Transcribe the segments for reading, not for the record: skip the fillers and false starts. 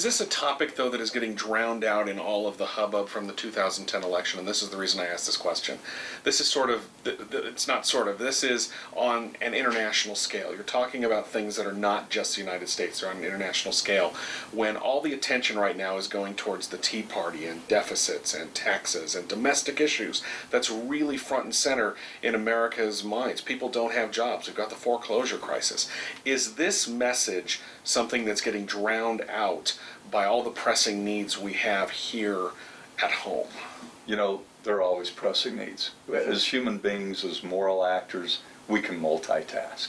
Is this a topic, though, that is getting drowned out in all of the hubbub from the 2010 election? And this is the reason I asked this question. This is sort of, it's not sort of, this is on an international scale. You're talking about things that are not just the United States, they're on an international scale. When all the attention right now is going towards the Tea Party and deficits and taxes and domestic issues, that's really front and center in America's minds. People don't have jobs. We've got the foreclosure crisis. Is this message something that's getting drowned out by all the pressing needs we have here at home? You know, there are always pressing needs. As human beings, as moral actors, we can multitask.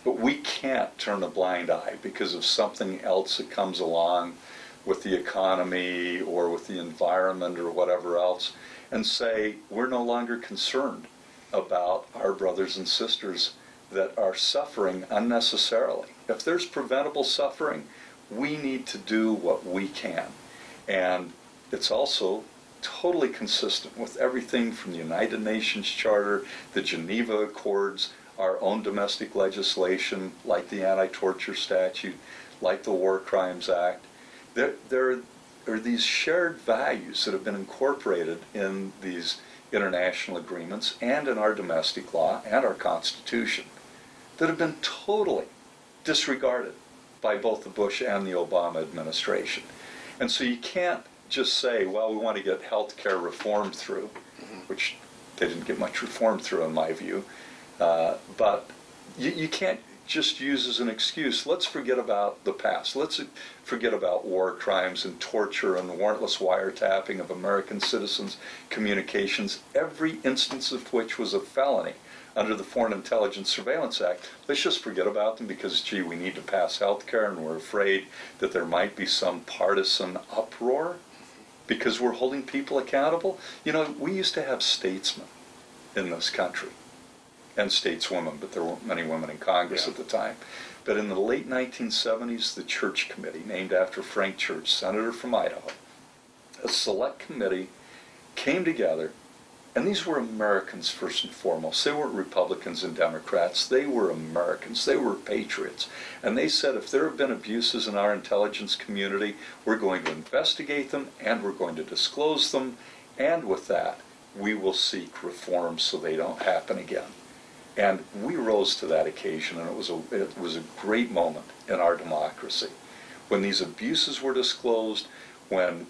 But we can't turn a blind eye because of something else that comes along with the economy or with the environment or whatever else and say we're no longer concerned about our brothers and sisters that are suffering unnecessarily. If there's preventable suffering, we need to do what we can. And it's also totally consistent with everything from the United Nations Charter, the Geneva Accords, our own domestic legislation like the Anti-Torture Statute, like the War Crimes Act. There are these shared values that have been incorporated in these international agreements and in our domestic law and our Constitution that have been totally disregarded by both the Bush and the Obama administration. And so you can't just say, well, we want to get health care reform through, which they didn't get much reform through in my view, but you can't just use as an excuse, let's forget about the past. Let's forget about war crimes and torture and warrantless wiretapping of American citizens' communications, every instance of which was a felony under the Foreign Intelligence Surveillance Act. Let's just forget about them because, gee, we need to pass health care and we're afraid that there might be some partisan uproar because we're holding people accountable. You know, we used to have statesmen in this country and stateswomen, but there weren't many women in Congress at the time. But in the late 1970s, the Church Committee, named after Frank Church, senator from Idaho, a select committee came together. And these were Americans first and foremost. They weren't Republicans and Democrats. They were Americans. They were patriots. And they said if there have been abuses in our intelligence community, we're going to investigate them and we're going to disclose them. And with that, we will seek reform so they don't happen again. And we rose to that occasion, and it was a great moment in our democracy. When these abuses were disclosed, when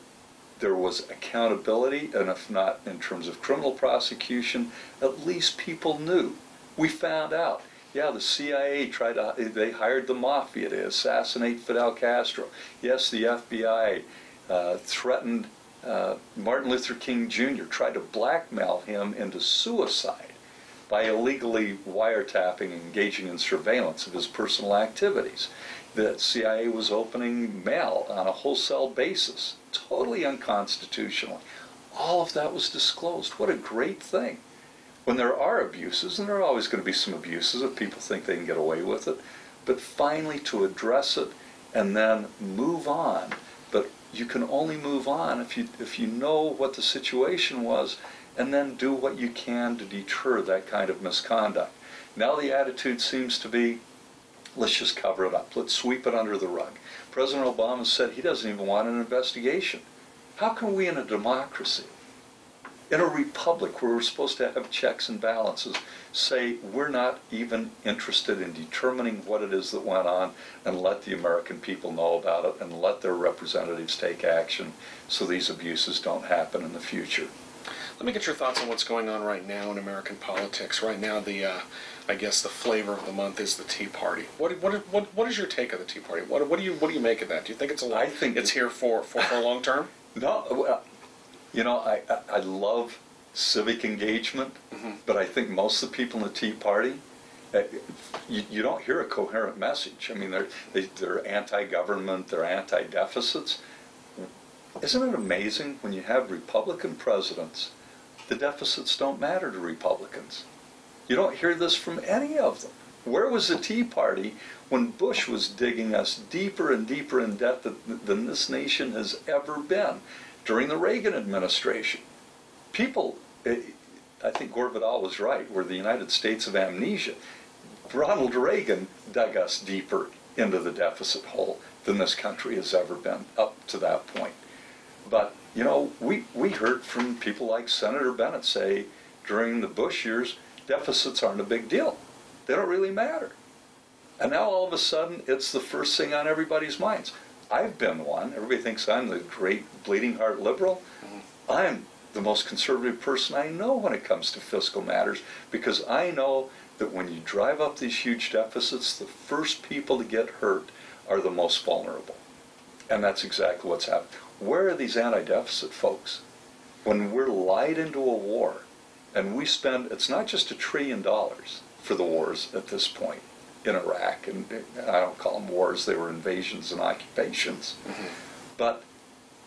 there was accountability, and if not in terms of criminal prosecution, at least people knew. We found out, yeah, the CIA they hired the mafia to assassinate Fidel Castro. Yes, the FBI threatened Martin Luther King Jr., tried to blackmail him into suicide by illegally wiretapping and engaging in surveillance of his personal activities. The CIA was opening mail on a wholesale basis, totally unconstitutionally. All of that was disclosed. What a great thing. When there are abuses, and there are always going to be some abuses if people think they can get away with it, but finally to address it and then move on. But you can only move on if you know what the situation was and then do what you can to deter that kind of misconduct. Now the attitude seems to be, let's just cover it up. Let's sweep it under the rug. President Obama said he doesn't even want an investigation. How can we in a democracy, in a republic where we're supposed to have checks and balances, say we're not even interested in determining what it is that went on and let the American people know about it and let their representatives take action so these abuses don't happen in the future? Let me get your thoughts on what's going on right now in American politics. Right now, I guess the flavor of the month is the Tea Party. What is your take of the Tea Party? What do you make of that? Do you think it's here for a long term? No, well, you know, I love civic engagement, but I think most of the people in the Tea Party, you don't hear a coherent message. I mean, they're anti-government, they're anti-deficits. Isn't it amazing when you have Republican presidents, the deficits don't matter to Republicans? You don't hear this from any of them. Where was the Tea Party when Bush was digging us deeper and deeper in debt than this nation has ever been during the Reagan administration? People, I think Gore Vidal was right, we're the United States of amnesia. Ronald Reagan dug us deeper into the deficit hole than this country has ever been up to that point. But, we heard from people like Senator Bennett say during the Bush years, deficits aren't a big deal. They don't really matter. And now all of a sudden, it's the first thing on everybody's minds. I've been one. Everybody thinks I'm the great bleeding heart liberal. I'm the most conservative person I know when it comes to fiscal matters, because I know that when you drive up these huge deficits, the first people to get hurt are the most vulnerable. And that's exactly what's happened. Where are these anti-deficit folks? When we're lied into a war, and we spend, it's not just $1 trillion for the wars at this point in Iraq, and I don't call them wars, they were invasions and occupations. But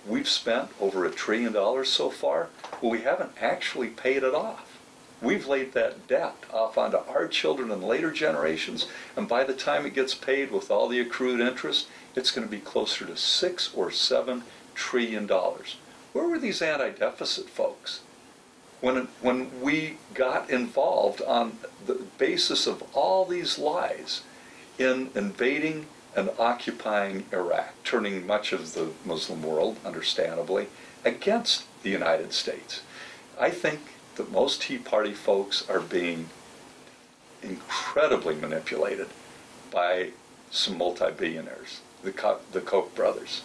we've spent over $1 trillion so far, but we haven't actually paid it off. We've laid that debt off onto our children and later generations, and by the time it gets paid with all the accrued interest, it's going to be closer to $6 or $7 trillion. Where were these anti-deficit folks when we got involved on the basis of all these lies in invading and occupying Iraq, turning much of the Muslim world, understandably, against the United States? I think that most Tea Party folks are being incredibly manipulated by some multi-billionaires, the Koch brothers.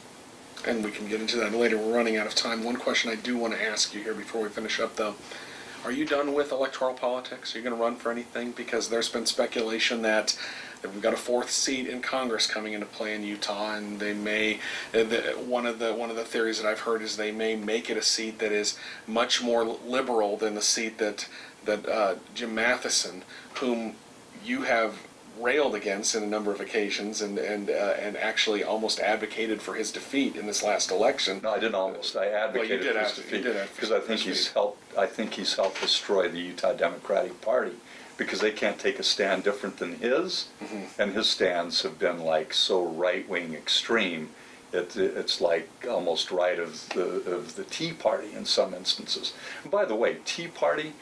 And we can get into that later. We're running out of time. One question I do want to ask you here before we finish up, though. Are you done with electoral politics? Are you going to run for anything? Because there's been speculation that we've got a 4th seat in Congress coming into play in Utah, and they may, one of the theories that I've heard is they may make it a seat that is much more liberal than the seat that Jim Matheson, whom you have railed against in a number of occasions, and actually almost advocated for his defeat in this last election. No, I didn't almost. I advocated for his defeat because I think he's helped destroy the Utah Democratic Party, because they can't take a stand different than his, and his stands have been like so right-wing extreme. It's like almost right of the Tea Party in some instances. And by the way, Tea Party,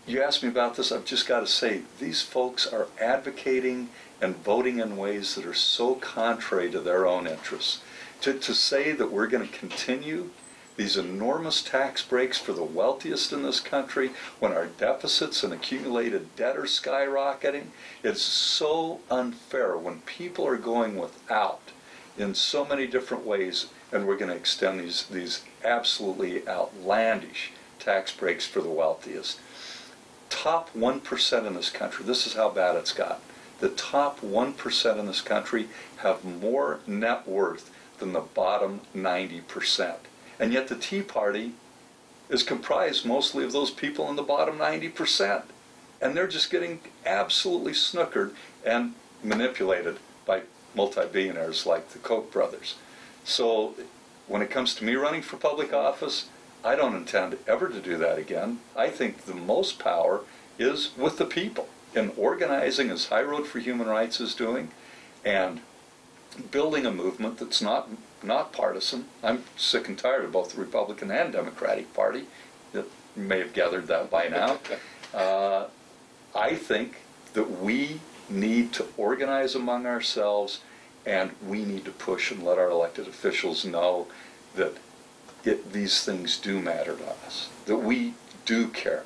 you asked me about this, I've just got to say, these folks are advocating and voting in ways that are so contrary to their own interests. To say that we're going to continue these enormous tax breaks for the wealthiest in this country when our deficits and accumulated debt are skyrocketing, it's so unfair when people are going without in so many different ways, and we're going to extend these absolutely outlandish tax breaks for the wealthiest. Top 1% in this country, this is how bad it's got. The top 1% in this country have more net worth than the bottom 90%. And yet the Tea Party is comprised mostly of those people in the bottom 90%. And they're just getting absolutely snookered and manipulated by multi-billionaires like the Koch brothers. So when it comes to me running for public office, I don't intend ever to do that again. I think the most power is with the people in organizing, as High Road for Human Rights is doing, and building a movement that's not partisan. I'm sick and tired of both the Republican and Democratic Party. You may have gathered that by now. I think that we need to organize among ourselves, and we need to push and let our elected officials know that these things do matter to us, that we do care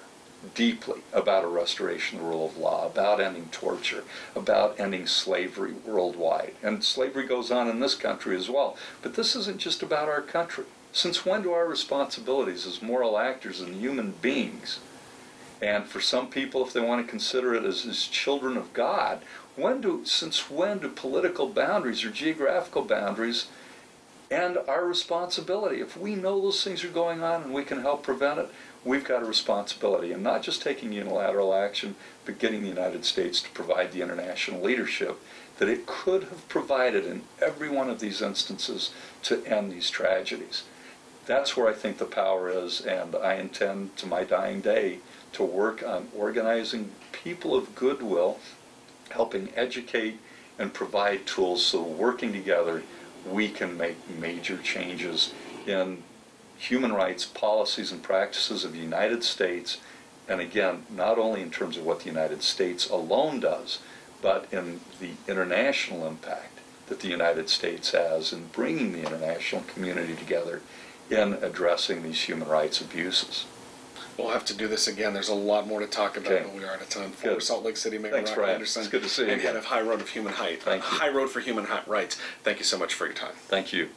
deeply about a restoration of the rule of law, about ending torture, about ending slavery worldwide. And slavery goes on in this country as well. But this isn't just about our country. Since when do our responsibilities as moral actors and human beings, and for some people, if they want to consider it as children of God, since when do political boundaries or geographical boundaries end our responsibility? If we know those things are going on and we can help prevent it, we've got a responsibility, and not just taking unilateral action, but getting the United States to provide the international leadership that it could have provided in every one of these instances to end these tragedies. That's where I think the power is, and I intend to my dying day to work on organizing people of goodwill, helping educate and provide tools so working together we can make major changes in human rights policies and practices of the United States, and again, not only in terms of what the United States alone does, but in the international impact that the United States has in bringing the international community together in addressing these human rights abuses. We'll have to do this again. There's a lot more to talk about, Okay. but we are out of time. For Good. Salt Lake City Mayor Thanks, Rocky Brad. Anderson, It's good to see you and head again. of High Road for Human Thank you. Rights. Thank you so much for your time. Thank you.